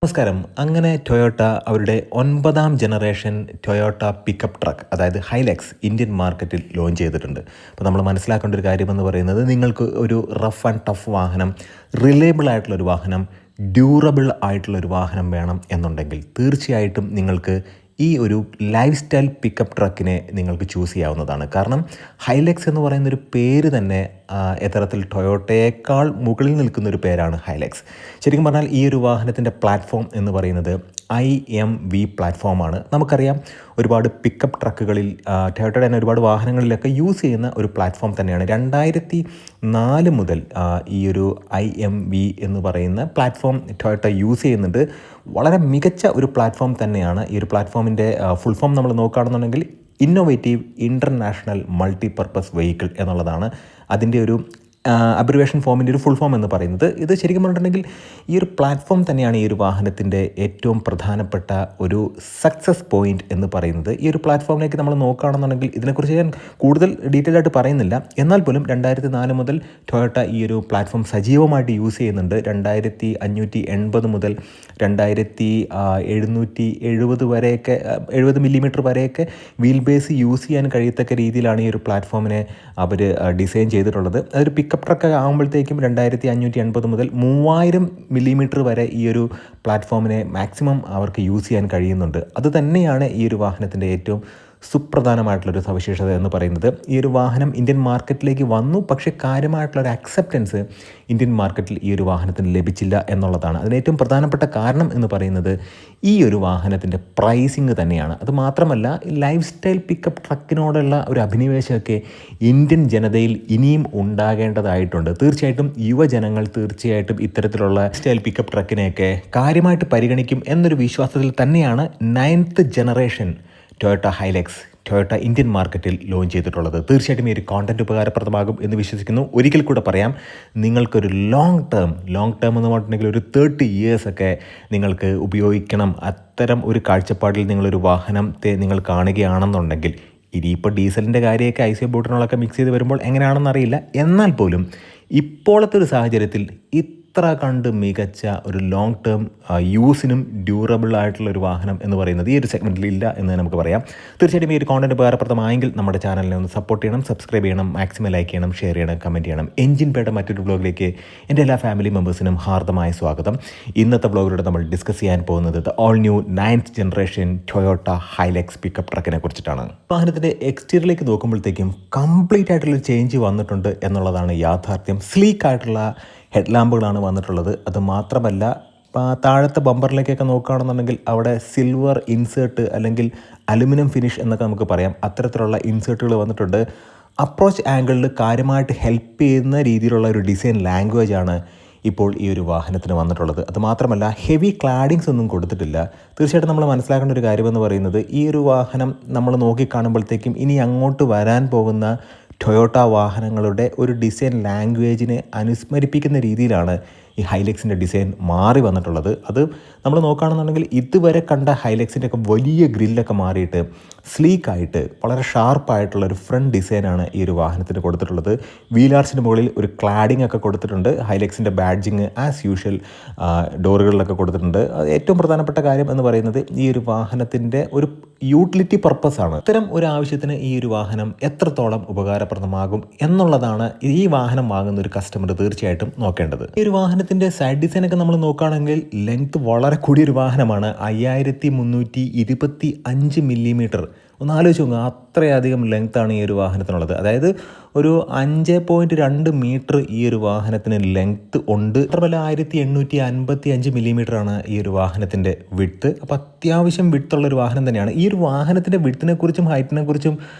നമസ്കാരം. അങ്ങനെ ടൊയോട്ട അവരുടെ 9ാം ജനറേഷൻ ടൊയോട്ട പിക്കപ്പ് ട്രക്ക് അതായത് ഹൈലക്സ് ഇന്ത്യൻ മാർക്കറ്റിൽ ലോഞ്ച് ചെയ്തിട്ടുണ്ട്. അപ്പോൾ നമ്മൾ മനസ്സിലാക്കേണ്ട ഒരു കാര്യമെന്ന് പറയുന്നത്, നിങ്ങൾക്ക് ഒരു റഫ് ആൻഡ് ടഫ് വാഹനം, റിലയബിൾ ആയിട്ടുള്ളൊരു വാഹനം, ഡ്യൂറബിൾ ആയിട്ടുള്ളൊരു വാഹനം വേണം എന്നുണ്ടെങ്കിൽ തീർച്ചയായിട്ടും നിങ്ങൾക്ക് ഈ ഒരു ലൈഫ് സ്റ്റൈൽ പിക്കപ്പ് ട്രക്കിനെ നിങ്ങൾക്ക് ചൂസ് ചെയ്യാവുന്നതാണ്. കാരണം ഹൈലക്സ് എന്ന് പറയുന്നൊരു പേര് തന്നെ യഥാർത്ഥത്തിൽ ടൊയോട്ടയേക്കാൾ മുകളിൽ നിൽക്കുന്നൊരു പേരാണ് ഹൈലക്സ്. ശരിക്കും പറഞ്ഞാൽ ഈ ഒരു വാഹനത്തിൻ്റെ പ്ലാറ്റ്ഫോം എന്ന് പറയുന്നത് IMV പ്ലാറ്റ്ഫോമാണ്. നമുക്കറിയാം, ഒരുപാട് പിക്കപ്പ് ട്രക്കുകളിൽ ടൊയോട്ടയുടെ തന്നെ ഒരുപാട് വാഹനങ്ങളിലൊക്കെ യൂസ് ചെയ്യുന്ന ഒരു പ്ലാറ്റ്ഫോം തന്നെയാണ്. 2004 മുതൽ ഈ ഒരു IMV എന്ന് പറയുന്ന പ്ലാറ്റ്ഫോം ടൊയോട്ട യൂസ് ചെയ്യുന്നുണ്ട്. വളരെ മികച്ച ഒരു പ്ലാറ്റ്ഫോം തന്നെയാണ്. ഈ ഒരു പ്ലാറ്റ്ഫോമിൻ്റെ ഫുൾ ഫോം നമ്മൾ നോക്കുകയാണെന്നുണ്ടെങ്കിൽ ഇന്നോവേറ്റീവ് ഇൻ്റർനാഷണൽ മൾട്ടിപർപ്പസ് വെഹിക്കിൾ എന്നുള്ളതാണ് അതിൻ്റെ ഒരു അബ്രിവേഷൻ ഫോമിൻ്റെ ഒരു ഫുൾ ഫോം എന്ന് പറയുന്നത്. ഇത് ശരിക്കും പറഞ്ഞിട്ടുണ്ടെങ്കിൽ ഈ ഒരു പ്ലാറ്റ്ഫോം തന്നെയാണ് ഈ ഒരു വാഹനത്തിൻ്റെ ഏറ്റവും പ്രധാനപ്പെട്ട ഒരു സക്സസ് പോയിൻ്റ് എന്ന് പറയുന്നത്. ഈ ഒരു പ്ലാറ്റ്ഫോമിലേക്ക് നമ്മൾ നോക്കുകയാണെന്നുണ്ടെങ്കിൽ ഇതിനെക്കുറിച്ച് ഞാൻ കൂടുതൽ ഡീറ്റെയിൽ ആയിട്ട് പറയുന്നില്ല. എന്നാൽ പോലും 2004 മുതൽ ടൊയോട്ട ഈ ഒരു പ്ലാറ്റ്ഫോം സജീവമായിട്ട് യൂസ് ചെയ്യുന്നുണ്ട്. 2580 മുതൽ 2770 വരെയൊക്കെ 70 മില്ലിമീറ്റർ വരെയൊക്കെ വീൽ ബേസ് യൂസ് ചെയ്യാൻ കഴിയത്തക്ക രീതിയിലാണ് ഈ ഒരു പ്ലാറ്റ്ഫോമിനെ അവർ ഡിസൈൻ ചെയ്തിട്ടുള്ളത്. അതൊരു പിക്കപ്പ് ട്രക്ക് ആകുമ്പോഴത്തേക്കും 2580 മുതൽ 3000 മില്ലിമീറ്റർ വരെ ഈ ഒരു പ്ലാറ്റ്ഫോമിനെ മാക്സിമം അവർക്ക് യൂസ് ചെയ്യാൻ കഴിയുന്നുണ്ട്. അത് തന്നെയാണ് ഈ ഒരു വാഹനത്തിൻ്റെ ഏറ്റവും സുപ്രധാനമായിട്ടുള്ളൊരു സവിശേഷത എന്ന് പറയുന്നത്. ഈ ഒരു വാഹനം ഇന്ത്യൻ മാർക്കറ്റിലേക്ക് വന്നു, പക്ഷേ കാര്യമായിട്ടുള്ളൊരു അക്സെപ്റ്റൻസ് ഇന്ത്യൻ മാർക്കറ്റിൽ ഈ ഒരു വാഹനത്തിന് ലഭിച്ചില്ല എന്നുള്ളതാണ്. അതിന് ഏറ്റവും പ്രധാനപ്പെട്ട കാരണം എന്ന് പറയുന്നത് ഈ ഒരു വാഹനത്തിൻ്റെ പ്രൈസിങ് തന്നെയാണ്. അത് മാത്രമല്ല, ലൈഫ് സ്റ്റൈൽ പിക്കപ്പ് ട്രക്കിനോടുള്ള ഒരു അഭിനിവേശമൊക്കെ ഇന്ത്യൻ ജനതയിൽ ഇനിയും ഉണ്ടാകേണ്ടതായിട്ടുണ്ട്. തീർച്ചയായിട്ടും യുവജനങ്ങൾ തീർച്ചയായിട്ടും ഇത്തരത്തിലുള്ള സ്റ്റൈൽ പിക്കപ്പ് ട്രക്കിനെയൊക്കെ കാര്യമായിട്ട് പരിഗണിക്കും എന്നൊരു വിശ്വാസത്തിൽ തന്നെയാണ് 9th generation Toyota Hilux Toyota Indian മാർക്കറ്റിൽ ലോഞ്ച് ചെയ്തിട്ടുള്ളത്. തീർച്ചയായിട്ടും ഈ ഒരു കോണ്ടൻറ്റ് ഉപകാരപ്രദമാകും എന്ന് വിശ്വസിക്കുന്നു. ഒരിക്കൽ കൂടെ പറയാം, നിങ്ങൾക്കൊരു ലോങ് ടേം എന്ന് പറഞ്ഞിട്ടുണ്ടെങ്കിൽ ഒരു 30 ഇയേഴ്സൊക്കെ നിങ്ങൾക്ക് ഉപയോഗിക്കണം. അത്തരം ഒരു കാഴ്ചപ്പാടിൽ നിങ്ങളൊരു വാഹനത്തെ നിങ്ങൾ കാണുകയാണെന്നുണ്ടെങ്കിൽ, ഇനിയിപ്പോൾ ഡീസലിൻ്റെ കാര്യമൊക്കെ IC ബോട്ടിനോളൊക്കെ മിക്സ് ചെയ്ത് വരുമ്പോൾ എങ്ങനെയാണെന്നറിയില്ല, എന്നാൽ പോലും ഇപ്പോഴത്തെ ഒരു സാഹചര്യത്തിൽ ഇത്ര കണ്ട് മികച്ച ഒരു ലോങ് ടേം യൂസിനും ഡ്യൂറബിൾ ആയിട്ടുള്ളൊരു വാഹനം എന്ന് പറയുന്നത് ഈ ഒരു സെഗ്മെൻറ്റിൽ ഇല്ല എന്ന് നമുക്ക് പറയാം. തീർച്ചയായിട്ടും ഈ ഒരു കോണ്ടൻറ്റ് ഉപകാരപ്രദമായെങ്കിൽ നമ്മുടെ ചാനലിനെ ഒന്ന് സപ്പോർട്ട് ചെയ്യണം, സബ്സ്ക്രൈബ് ചെയ്യണം, മാക്സിമം ലൈക്ക് ചെയ്യണം, ഷെയർ ചെയ്യണം, കമൻറ്റ് ചെയ്യണം. എൻജിൻ പേയുടെ മറ്റൊരു വ്ളോഗിലേക്ക് എൻ്റെ എല്ലാ ഫാമിലി മെമ്പേഴ്സിനും ഹാർദമായ സ്വാഗതം. ഇന്നത്തെ വ്ളോഗിലൂടെ നമ്മൾ ഡിസ്കസ് ചെയ്യാൻ പോകുന്നത് all new 9th generation Toyota Hilux pickup ട്രക്കിനെ കുറിച്ചിട്ടാണ്. വാഹനത്തിൻ്റെ എക്സ്റ്റീരിയറിലേക്ക് നോക്കുമ്പോഴത്തേക്കും കംപ്ലീറ്റ് ആയിട്ടുള്ള ചേഞ്ച് വന്നിട്ടുണ്ട് എന്നുള്ളതാണ് യാഥാർത്ഥ്യം. സ്ലീക്ക് ആയിട്ടുള്ള ഹെഡ് ലാമ്പുകളാണ് വന്നിട്ടുള്ളത്. അത് മാത്രമല്ല, താഴത്തെ ബമ്പറിലേക്കൊക്കെ നോക്കുകയാണെന്നുണ്ടെങ്കിൽ അവിടെ സിൽവർ ഇൻസേർട്ട് അല്ലെങ്കിൽ അലുമിനിയം ഫിനിഷ് എന്നൊക്കെ നമുക്ക് പറയാം, അത്തരത്തിലുള്ള ഇൻസേർട്ടുകൾ വന്നിട്ടുണ്ട്. അപ്രോച്ച് ആംഗിളിൽ കാര്യമായിട്ട് ഹെൽപ്പ് ചെയ്യുന്ന രീതിയിലുള്ള ഒരു ഡിസൈൻ ലാംഗ്വേജാണ് ഇപ്പോൾ ഈ ഒരു വാഹനത്തിന് വന്നിട്ടുള്ളത്. അത് മാത്രമല്ല, ഹെവി ക്ലാഡിങ്സ് ഒന്നും കൊടുത്തിട്ടില്ല. തീർച്ചയായിട്ടും നമ്മൾ മനസ്സിലാക്കേണ്ട ഒരു കാര്യമെന്ന് പറയുന്നത്, ഈ ഒരു വാഹനം നമ്മൾ നോക്കിക്കാണുമ്പോഴത്തേക്കും ഇനി അങ്ങോട്ട് വരാൻ പോകുന്ന ടൊയോട്ട വാഹനങ്ങളുടെ ഒരു ഡിസൈൻ ലാംഗ്വേജിനെ അനുസ്മരിപ്പിക്കുന്ന രീതിയിലാണ് ഈ ഹൈലക്സിൻ്റെ ഡിസൈൻ മാറി വന്നിട്ടുള്ളത്. അത് നമ്മൾ നോക്കുകയാണെന്നുണ്ടെങ്കിൽ ഇതുവരെ കണ്ട ഹൈലക്സിൻ്റെ ഒക്കെ വലിയ ഗ്രില്ലൊക്കെ മാറിയിട്ട് സ്ലീക്കായിട്ട് വളരെ ഷാർപ്പായിട്ടുള്ള ഒരു ഫ്രണ്ട് ഡിസൈനാണ് ഈ ഒരു വാഹനത്തിന് കൊടുത്തിട്ടുള്ളത്. വീലാർസിന് മുകളിൽ ഒരു ക്ലാഡിംഗ് ഒക്കെ കൊടുത്തിട്ടുണ്ട്. ഹൈലക്സിൻ്റെ ബാഡ്ജിങ് ആസ് യൂഷ്വൽ ഡോറുകളിലൊക്കെ കൊടുത്തിട്ടുണ്ട്. ഏറ്റവും പ്രധാനപ്പെട്ട കാര്യം എന്ന് പറയുന്നത് ഈ ഒരു വാഹനത്തിൻ്റെ ഒരു യൂട്ടിലിറ്റി പർപ്പസാണ്. ഇത്തരം ഒരു ആവശ്യത്തിന് ഈ ഒരു വാഹനം എത്രത്തോളം ഉപകാരപ്രദമാകും എന്നുള്ളതാണ് ഈ വാഹനം വാങ്ങുന്ന ഒരു കസ്റ്റമർ തീർച്ചയായിട്ടും നോക്കേണ്ടത്. ഈ ഒരു വാഹനത്തിൻ്റെ സൈഡ് ഡിസൈനൊക്കെ നമ്മൾ നോക്കുകയാണെങ്കിൽ ലെങ്ത് വളരെ കൂടിയൊരു വാഹനമാണ്. 5325 മില്ലിമീറ്റർ. ഒന്ന് ആലോചിച്ച് നോക്കുക, അത്രയധികം ലെങ്ത്താണ് ഈ ഒരു വാഹനത്തിനുള്ളത്. അതായത് ഒരു 5.2 മീറ്റർ ഈ ഒരു വാഹനത്തിന് ലെങ്ത്ത് ഉണ്ട്. മാത്രമല്ല 1855 മില്ലിമീറ്ററാണ് ഈ ഒരു വാഹനത്തിൻ്റെ വിഡ്ത്ത്. അപ്പോൾ അത്യാവശ്യം വിഡ്ത്തുള്ളൊരു വാഹനം തന്നെയാണ്. ഈ ഒരു വാഹനത്തിൻ്റെ വിഡ്ത്തിനെ കുറിച്ചും ഹൈറ്റിനെ കുറിച്ചും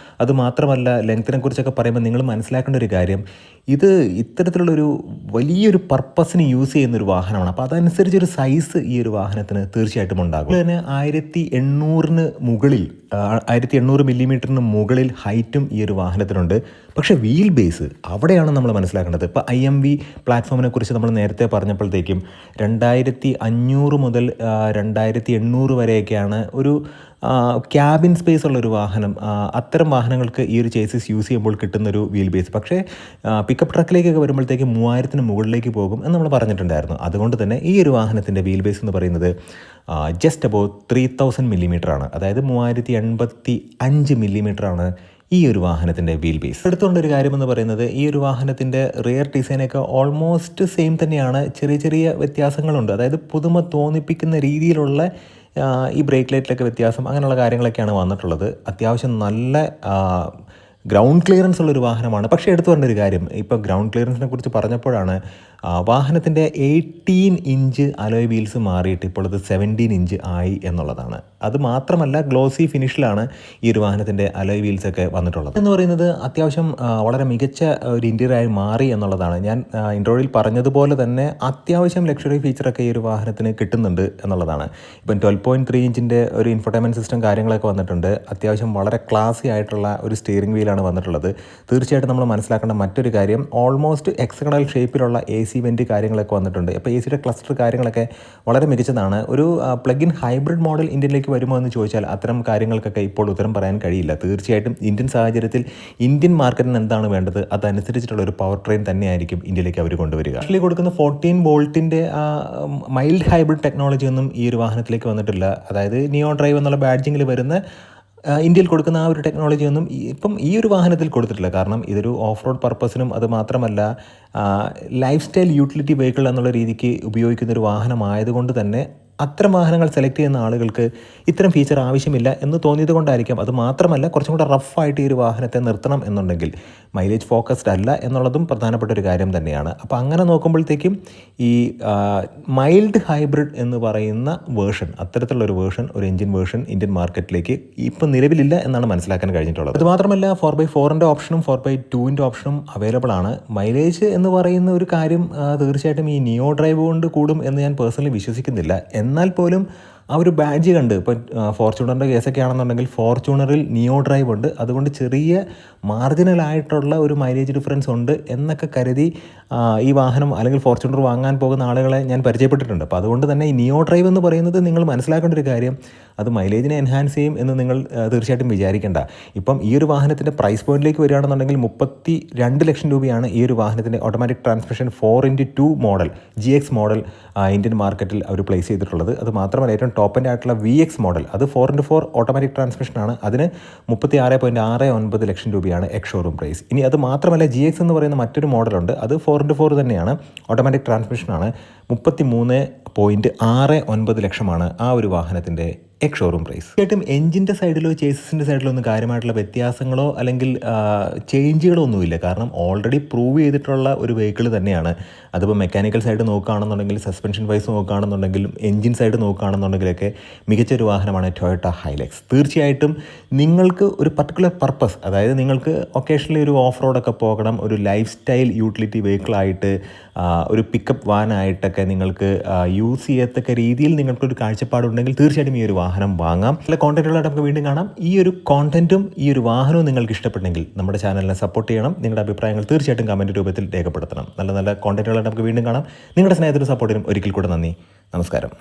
അത് മാത്രമല്ല ലെങ്ത്തിനെ കുറിച്ചൊക്കെ പറയുമ്പോൾ നിങ്ങൾ മനസ്സിലാക്കേണ്ട ഒരു കാര്യം, ഇത് ഇത്തരത്തിലുള്ളൊരു വലിയൊരു പർപ്പസിന് യൂസ് ചെയ്യുന്നൊരു വാഹനമാണ്. അപ്പോൾ അതനുസരിച്ചൊരു സൈസ് ഈ ഒരു വാഹനത്തിന് തീർച്ചയായിട്ടും ഉണ്ടാകും. അതുപോലെ തന്നെ 1800 മില്ലിമീറ്ററിന് മുകളിൽ ഹൈറ്റും ഈ ഒരു വാഹനത്തിനുണ്ട്. പക്ഷേ വീൽ ബേസ് അവിടെയാണ് നമ്മൾ മനസ്സിലാക്കേണ്ടത്. ഇപ്പോൾ IMV പ്ലാറ്റ്ഫോമിനെ കുറിച്ച് നമ്മൾ നേരത്തെ പറഞ്ഞപ്പോഴത്തേക്കും 2500 മുതൽ 2800 വരെയൊക്കെയാണ് ഒരു ക്യാബിൻ സ്പേസ് ഉള്ളൊരു വാഹനം. അത്തരം വാഹനങ്ങൾക്ക് ഈ ഒരു ചേസിസ് യൂസ് ചെയ്യുമ്പോൾ കിട്ടുന്നൊരു വീൽ ബേസ്. പക്ഷേ പിക്കപ്പ് ട്രക്കിലേക്കൊക്കെ വരുമ്പോഴത്തേക്കും 3000-ന് മുകളിലേക്ക് പോകും എന്ന് നമ്മൾ പറഞ്ഞിട്ടുണ്ടായിരുന്നു. അതുകൊണ്ട് തന്നെ ഈ ഒരു വാഹനത്തിൻ്റെ വീൽ ബേസ് എന്ന് പറയുന്നത് ജസ്റ്റ് അബൌട്ട് 3000 മില്ലിമീറ്ററാണ്. അതായത് 3085 മില്ലിമീറ്ററാണ് ഈ ഒരു വാഹനത്തിൻ്റെ വീൽ ബേസ്. എടുത്തുകൊണ്ടൊരു കാര്യമെന്ന് പറയുന്നത് ഈ ഒരു വാഹനത്തിൻ്റെ റിയർ ഡിസൈനൊക്കെ ഓൾമോസ്റ്റ് സെയിം തന്നെയാണ്. ചെറിയ ചെറിയ വ്യത്യാസങ്ങളുണ്ട്. അതായത് പുതുമ തോന്നിപ്പിക്കുന്ന രീതിയിലുള്ള ഈ ബ്രേക്ക് ലൈറ്റിലൊക്കെ വ്യത്യാസം, അങ്ങനെയുള്ള കാര്യങ്ങളൊക്കെയാണ് വന്നിട്ടുള്ളത്. അത്യാവശ്യം നല്ല ഗ്രൗണ്ട് ക്ലിയറൻസ് ഉള്ളൊരു വാഹനമാണ്. പക്ഷേ എടുത്തു പറഞ്ഞൊരു കാര്യം, ഇപ്പോൾ ഗ്രൗണ്ട് ക്ലിയറൻസിനെ കുറിച്ച് പറഞ്ഞപ്പോഴാണ് വാഹനത്തിൻ്റെ 18 ഇഞ്ച് അലോയ് വീൽസ് മാറിയിട്ട് ഇപ്പോൾ ഇത് 17 ഇഞ്ച് ആയി എന്നുള്ളതാണ്. അത് മാത്രമല്ല ഗ്ലോസി ഫിനിഷിലാണ് ഈ ഒരു വാഹനത്തിൻ്റെ അലോയ് വീൽസൊക്കെ വന്നിട്ടുള്ളത്. എന്ന് പറയുന്നത് അത്യാവശ്യം വളരെ മികച്ച ഒരു ഇൻറ്റീരിയറായി മാറി എന്നുള്ളതാണ്. ഞാൻ ഇൻട്രോയിൽ പറഞ്ഞതുപോലെ തന്നെ അത്യാവശ്യം ലക്ഷറി ഫീച്ചറൊക്കെ ഈ ഒരു വാഹനത്തിന് കിട്ടുന്നുണ്ട് എന്നുള്ളതാണ്. ഇപ്പം 12.3 ഇഞ്ചിൻ്റെ ഒരു ഇൻഫോർടൈൻമെൻറ്റ് സിസ്റ്റം കാര്യങ്ങളൊക്കെ വന്നിട്ടുണ്ട്. അത്യാവശ്യം വളരെ ക്ലാസി ആയിട്ടുള്ള ഒരു സ്റ്റിയറിംഗ് വീലാണ് വന്നിട്ടുള്ളത്. തീർച്ചയായിട്ടും നമ്മൾ മനസ്സിലാക്കേണ്ട മറ്റൊരു കാര്യം, ഓൾമോസ്റ്റ് ഹെക്സഗണൽ ഷേപ്പിലുള്ള AC വെൻറ്റ് കാര്യങ്ങളൊക്കെ വന്നിട്ടുണ്ട്. അപ്പോൾ AC യുടെ ക്ലസ്റ്റർ കാര്യങ്ങളൊക്കെ വളരെ മികച്ചതാണ്. ഒരു പ്ലഗ് ഇൻ ഹൈബ്രിഡ് മോഡൽ ഇന്ത്യയിലേക്ക് വരുമോ എന്ന് ചോദിച്ചാൽ അത്തരം കാര്യങ്ങൾക്കൊക്കെ ഇപ്പോൾ ഉത്തരം പറയാൻ കഴിയില്ല. തീർച്ചയായിട്ടും ഇന്ത്യൻ സാഹചര്യത്തിൽ ഇന്ത്യൻ മാർക്കറ്റിന് എന്താണ് വേണ്ടത് അതനുസരിച്ചിട്ടുള്ള ഒരു പവർ ട്രെയിൻ തന്നെയായിരിക്കും ഇന്ത്യയിലേക്ക് അവർ കൊണ്ടുവരിക. ആക്ച്വലി കൊടുക്കുന്ന 14 വോൾട്ടിൻ്റെ മൈൽഡ് ഹൈബ്രിഡ് ടെക്നോളജി ഒന്നും ഈ ഒരു വാഹനത്തിലേക്ക് വന്നിട്ടില്ല. അതായത് നിയോ ഡ്രൈവ് എന്നുള്ള ബാഡ്ജിങ്ങിൽ വരുന്ന ഇന്ത്യയിൽ കൊടുക്കുന്ന ആ ഒരു ടെക്നോളജി ഒന്നും ഇപ്പം ഈ ഒരു വാഹനത്തിൽ കൊടുത്തിട്ടില്ല. കാരണം ഇതൊരു ഓഫ് റോഡ് പർപ്പസിനും അത് മാത്രമല്ല ലൈഫ് സ്റ്റൈൽ യൂട്ടിലിറ്റി വെഹിക്കിൾ എന്നുള്ള രീതിക്ക് ഉപയോഗിക്കുന്ന ഒരു വാഹനമായതുകൊണ്ട് തന്നെ അത്തരം വാഹനങ്ങൾ സെലക്ട് ചെയ്യുന്ന ആളുകൾക്ക് ഇത്തരം ഫീച്ചർ ആവശ്യമില്ല എന്ന് തോന്നിയത് കൊണ്ടായിരിക്കാം. അത് മാത്രമല്ല കുറച്ചും കൂടെ റഫായിട്ട് ഈ ഒരു വാഹനത്തെ നിർത്തണം എന്നുണ്ടെങ്കിൽ മൈലേജ് ഫോക്കസ്ഡ് അല്ല എന്നുള്ളതും പ്രധാനപ്പെട്ട ഒരു കാര്യം തന്നെയാണ്. അപ്പോൾ അങ്ങനെ നോക്കുമ്പോഴത്തേക്കും ഈ മൈൽഡ് ഹൈബ്രിഡ് എന്ന് പറയുന്ന വേർഷൻ, അത്തരത്തിലുള്ളൊരു വേർഷൻ, ഒരു എഞ്ചിൻ വേർഷൻ ഇന്ത്യൻ മാർക്കറ്റിലേക്ക് ഇപ്പം നിലവിലില്ല എന്നാണ് മനസ്സിലാക്കാൻ കഴിഞ്ഞിട്ടുള്ളത്. അതുമാത്രമല്ല 4x4-ൻ്റെ ഓപ്ഷനും 4x2-ൻ്റെ ഓപ്ഷനും അവൈലബിൾ ആണ്. മൈലേജ് എന്ന് പറയുന്ന ഒരു കാര്യം തീർച്ചയായിട്ടും ഈ നിയോ ഡ്രൈവ് കൊണ്ട് കൂടും എന്ന് ഞാൻ പേഴ്സണലി വിശ്വസിക്കുന്നില്ല. എന്നാൽ പോലും ആ ഒരു ബാഡ്ജ് കണ്ട്, ഇപ്പോൾ ഫോർച്യൂണറിൻ്റെ കേസൊക്കെ ആണെന്നുണ്ടെങ്കിൽ ഫോർച്യൂണറിൽ നിയോ ഡ്രൈവ് ഉണ്ട്, അതുകൊണ്ട് ചെറിയ മാർജിനലായിട്ടുള്ള ഒരു മൈലേജ് ഡിഫറൻസ് ഉണ്ട് എന്നൊക്കെ കരുതി ഈ വാഹനം അല്ലെങ്കിൽ ഫോർച്യൂണർ വാങ്ങാൻ പോകുന്ന ആളുകളെ ഞാൻ പരിചയപ്പെട്ടിട്ടുണ്ട്. അപ്പോൾ അതുകൊണ്ട് തന്നെ ഈ നിയോ ഡ്രൈവ് എന്ന് പറയുന്നത് നിങ്ങൾ മനസ്സിലാക്കേണ്ട ഒരു കാര്യം, അത് മൈലേജിനെ എൻഹാൻസ് ചെയ്യും എന്ന് നിങ്ങൾ തീർച്ചയായിട്ടും വിചാരിക്കേണ്ട. ഇപ്പം ഈ ഒരു വാഹനത്തിൻ്റെ പ്രൈസ് പോയിന്റിലേക്ക് വരികയാണെന്നുണ്ടെങ്കിൽ 32 ലക്ഷം രൂപയാണ് ഈ ഒരു വാഹനത്തിൻ്റെ automatic transmission 4x2 model GX model Indian മാർക്കറ്റിൽ അവർ പ്ലേസ് ചെയ്തിട്ടുള്ളത്. അത് മാത്രമല്ല ഏറ്റവും ടോപ്പ് എൻഡ് ആയിട്ടുള്ള VX മോഡൽ, അത് 4x4 ഓട്ടോമാറ്റിക് ട്രാൻസ്മിഷനാണ്. അതിന് 36.69 ലക്ഷം രൂപയാണ് എക്സ് ഷോറൂം പ്രൈസ്. ഇനി അത് മാത്രമല്ല GX എന്ന് പറയുന്ന മറ്റൊരു മോഡലുണ്ട്, അത് 4x4 തന്നെയാണ്, ഓട്ടോമാറ്റിക് ട്രാൻസ്മിഷനാണ്. 33.69 ലക്ഷമാണ് ആ ഒരു വാഹനത്തിൻ്റെ എക്സ് ഷോറൂം പ്രൈസ്. തീർച്ചയായിട്ടും എഞ്ചിൻ്റെ സൈഡിലോ ചേസിൻ്റെ സൈഡിലോ ഒന്നും കാര്യമായിട്ടുള്ള വ്യത്യാസങ്ങളോ അല്ലെങ്കിൽ ചേഞ്ചുകളോ ഒന്നുമില്ല. കാരണം ഓൾറെഡി പ്രൂവ് ചെയ്തിട്ടുള്ള ഒരു വെഹിക്കിൾ തന്നെയാണ്. അതിപ്പോൾ മെക്കാനിക്കൽ സൈഡ് നോക്കുകയാണെന്നുണ്ടെങ്കിൽ, സസ്പെൻഷൻ വൈസ് നോക്കുകയാണെന്നുണ്ടെങ്കിലും, എഞ്ചിൻ സൈഡ് നോക്കുകയാണെന്നുണ്ടെങ്കിലൊക്കെ മികച്ചൊരു വാഹനമാണ് ടൊയോട്ട ഹൈലക്സ്. തീർച്ചയായിട്ടും നിങ്ങൾക്ക് ഒരു പർട്ടിക്കുലർ പർപ്പസ്, അതായത് നിങ്ങൾക്ക് ഒക്കേഷണലി ഒരു ഓഫ് റോഡൊക്കെ പോകണം, ഒരു ലൈഫ് സ്റ്റൈൽ യൂട്ടിലിറ്റി വെഹിക്കിളായിട്ട്, ഒരു പിക്കപ്പ് വാനായിട്ടൊക്കെ നിങ്ങൾക്ക് യൂസ് ചെയ്യത്തക്ക രീതിയിൽ നിങ്ങൾക്കൊരു കാഴ്ചപ്പാടുണ്ടെങ്കിൽ തീർച്ചയായിട്ടും ഈ ഒരു വാഹനം വാങ്ങാം. നല്ല കോണ്ടന്റുകളായിട്ട് നമുക്ക് വീണ്ടും കാണാം. ഈ ഒരു കോണ്ടന്റും ഈ ഒരു വാഹനവും നിങ്ങൾക്ക് ഇഷ്ടപ്പെട്ടെങ്കിൽ നമ്മുടെ ചാനലിനെ സപ്പോർട്ട് ചെയ്യണം. നിങ്ങളുടെ അഭിപ്രായങ്ങൾ തീർച്ചയായിട്ടും കമൻറ്റ് രൂപത്തിൽ രേഖപ്പെടുത്തണം. നല്ല നല്ല കോണ്ടന്റുകളായിട്ട് നമുക്ക് വീണ്ടും കാണാം. നിങ്ങളുടെ സ്നേഹത്തിനും സപ്പോർട്ടിനും ഒരിക്കൽ കൂടെ നന്ദി. നമസ്കാരം.